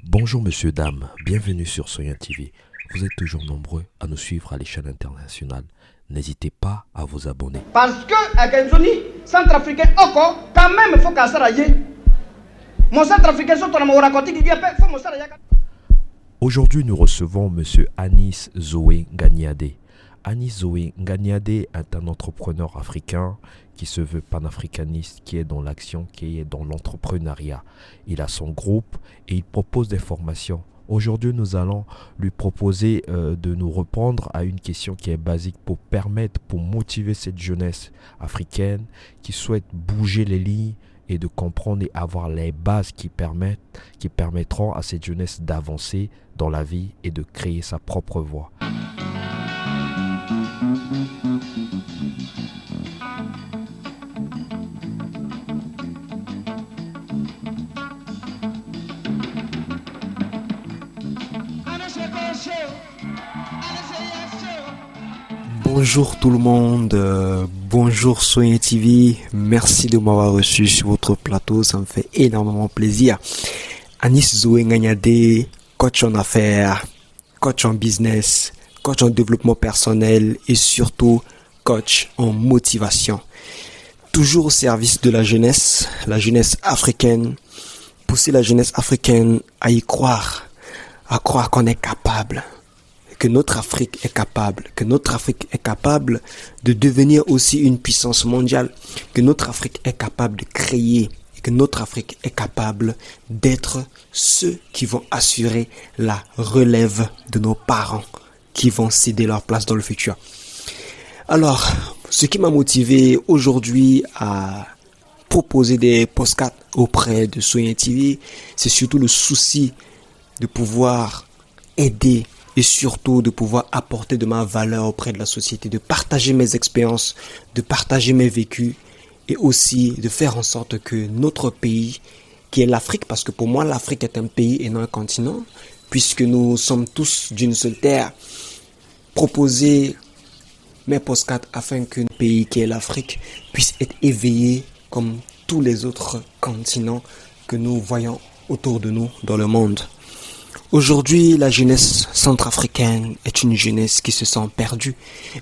Bonjour monsieur, dame, bienvenue sur Soyan TV. Vous êtes toujours nombreux à nous suivre à l'échelle internationale. N'hésitez pas à vous abonner. Parce que à Genzoni, centrafricain Oko, quand même il faut qu'à s'arrailler. Mon centrafricain sont en raconté qu'il y a pas, faut mon s'arrailler. Aujourd'hui, nous recevons monsieur Anis Zoé Ganiadé. Anis Zoé Ganiadé est un entrepreneur africain qui se veut panafricaniste, qui est dans l'action, qui est dans l'entrepreneuriat. Il a son groupe et il propose des formations. Aujourd'hui, nous allons lui proposer de nous répondre à une question qui est basique pour permettre, pour motiver cette jeunesse africaine qui souhaite bouger les lignes et de comprendre et avoir les bases qui permettront à cette jeunesse d'avancer dans la vie et de créer sa propre voie. Bonjour tout le monde, bonjour Soyan TV, merci de m'avoir reçu sur votre plateau, ça me fait énormément plaisir. Anis Zoé Ganiadé, coach en affaires, coach en business, coach en développement personnel et surtout coach en motivation. Toujours au service de la jeunesse africaine, pousser la jeunesse africaine à y croire, à croire qu'on est capable. Que notre Afrique est capable de devenir aussi une puissance mondiale, que notre Afrique est capable de créer, et que notre Afrique est capable d'être ceux qui vont assurer la relève de nos parents, qui vont céder leur place dans le futur. Alors, ce qui m'a motivé aujourd'hui à proposer des podcasts auprès de Soyan TV, c'est surtout le souci de pouvoir aider et surtout de pouvoir apporter de ma valeur auprès de la société, de partager mes expériences, de partager mes vécus et aussi de faire en sorte que notre pays, qui est l'Afrique, parce que pour moi l'Afrique est un pays et non un continent, puisque nous sommes tous d'une seule terre, proposer mes podcasts afin que notre pays qui est l'Afrique puisse être éveillé comme tous les autres continents que nous voyons autour de nous dans le monde. Aujourd'hui, la jeunesse centrafricaine est une jeunesse qui se sent perdue,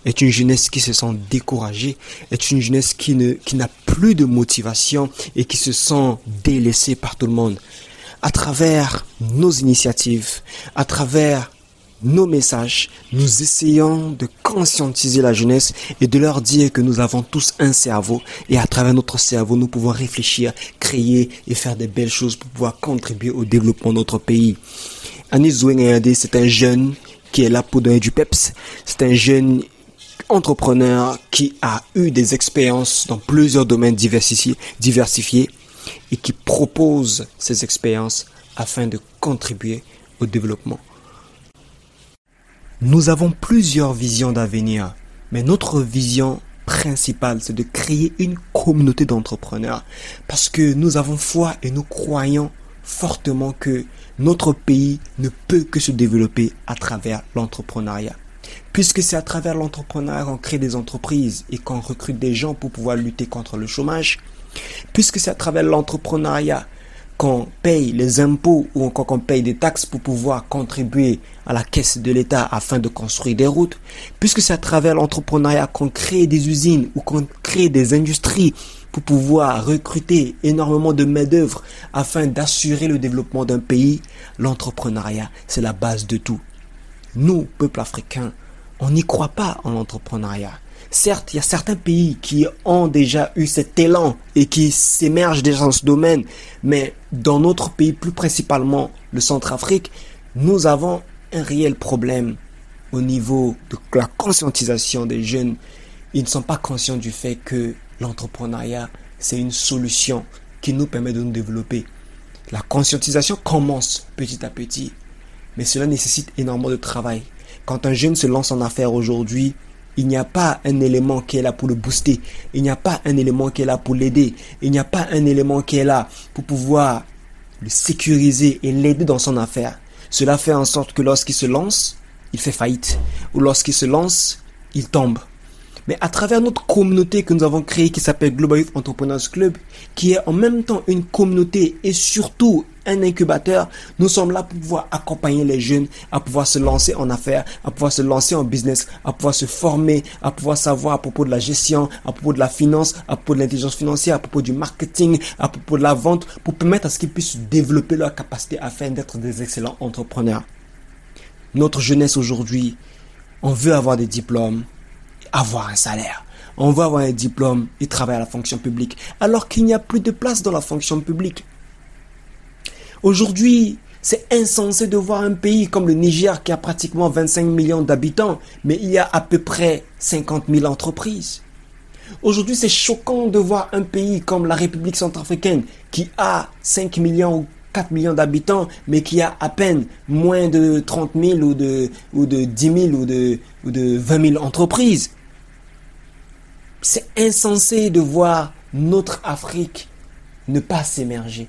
est une jeunesse qui se sent découragée, est une jeunesse qui n'a plus de motivation et qui se sent délaissée par tout le monde. À travers nos initiatives, à travers nos messages, nous essayons de conscientiser la jeunesse et de leur dire que nous avons tous un cerveau et à travers notre cerveau, nous pouvons réfléchir, créer et faire des belles choses pour pouvoir contribuer au développement de notre pays. Anis Zoé Ganiadé, c'est un jeune qui est là pour donner du peps. C'est un jeune entrepreneur qui a eu des expériences dans plusieurs domaines diversifiés et qui propose ces expériences afin de contribuer au développement. Nous avons plusieurs visions d'avenir, mais notre vision principale, c'est de créer une communauté d'entrepreneurs parce que nous avons foi et nous croyons fortement que notre pays ne peut que se développer à travers l'entrepreneuriat. Puisque c'est à travers l'entrepreneuriat qu'on crée des entreprises et qu'on recrute des gens pour pouvoir lutter contre le chômage. Puisque c'est à travers l'entrepreneuriat qu'on paye les impôts ou encore qu'on paye des taxes pour pouvoir contribuer à la caisse de l'État afin de construire des routes. Puisque c'est à travers l'entrepreneuriat qu'on crée des usines ou qu'on crée des industries pour pouvoir recruter énormément de main-d'œuvre afin d'assurer le développement d'un pays. L'entrepreneuriat, c'est la base de tout. Nous, peuple africain, on n'y croit pas en l'entrepreneuriat. Certes, il y a certains pays qui ont déjà eu cet élan et qui s'émergent déjà dans ce domaine, mais dans notre pays, plus principalement le Centrafrique, nous avons un réel problème au niveau de la conscientisation des jeunes. Ils ne sont pas conscients du fait que l'entrepreneuriat, c'est une solution qui nous permet de nous développer. La conscientisation commence petit à petit, mais cela nécessite énormément de travail. Quand un jeune se lance en affaires aujourd'hui, il n'y a pas un élément qui est là pour le booster. Il n'y a pas un élément qui est là pour l'aider. Il n'y a pas un élément qui est là pour pouvoir le sécuriser et l'aider dans son affaire. Cela fait en sorte que lorsqu'il se lance, il fait faillite. Ou lorsqu'il se lance, il tombe. Mais à travers notre communauté que nous avons créée qui s'appelle Global Youth Entrepreneurs Club, qui est en même temps une communauté et surtout un incubateur, nous sommes là pour pouvoir accompagner les jeunes à pouvoir se lancer en affaires, à pouvoir se lancer en business, à pouvoir se former, à pouvoir savoir à propos de la gestion, à propos de la finance, à propos de l'intelligence financière, à propos du marketing, à propos de la vente, pour permettre à ce qu'ils puissent développer leur capacité afin d'être des excellents entrepreneurs. Notre jeunesse aujourd'hui, on veut avoir des diplômes, avoir un salaire. On veut avoir un diplôme et travailler à la fonction publique, alors qu'il n'y a plus de place dans la fonction publique. Aujourd'hui, c'est insensé de voir un pays comme le Niger qui a pratiquement 25 millions d'habitants, mais il y a à peu près 50 000 entreprises. Aujourd'hui, c'est choquant de voir un pays comme la République centrafricaine qui a 5 millions ou 4 millions d'habitants, mais qui a à peine moins de 30 000 ou de 10 000 ou de 20 000 entreprises. C'est insensé de voir notre Afrique ne pas s'émerger.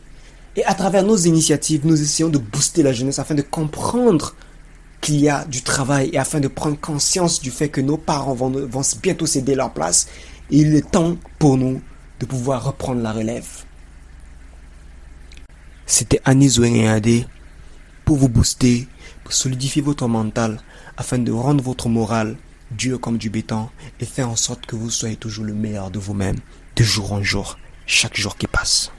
Et à travers nos initiatives, nous essayons de booster la jeunesse afin de comprendre qu'il y a du travail et afin de prendre conscience du fait que nos parents vont bientôt céder leur place. Et il est temps pour nous de pouvoir reprendre la relève. C'était Anis Zoé Nganyade pour vous booster, pour solidifier votre mental afin de rendre votre morale dur comme du béton et faire en sorte que vous soyez toujours le meilleur de vous-même, de jour en jour, chaque jour qui passe.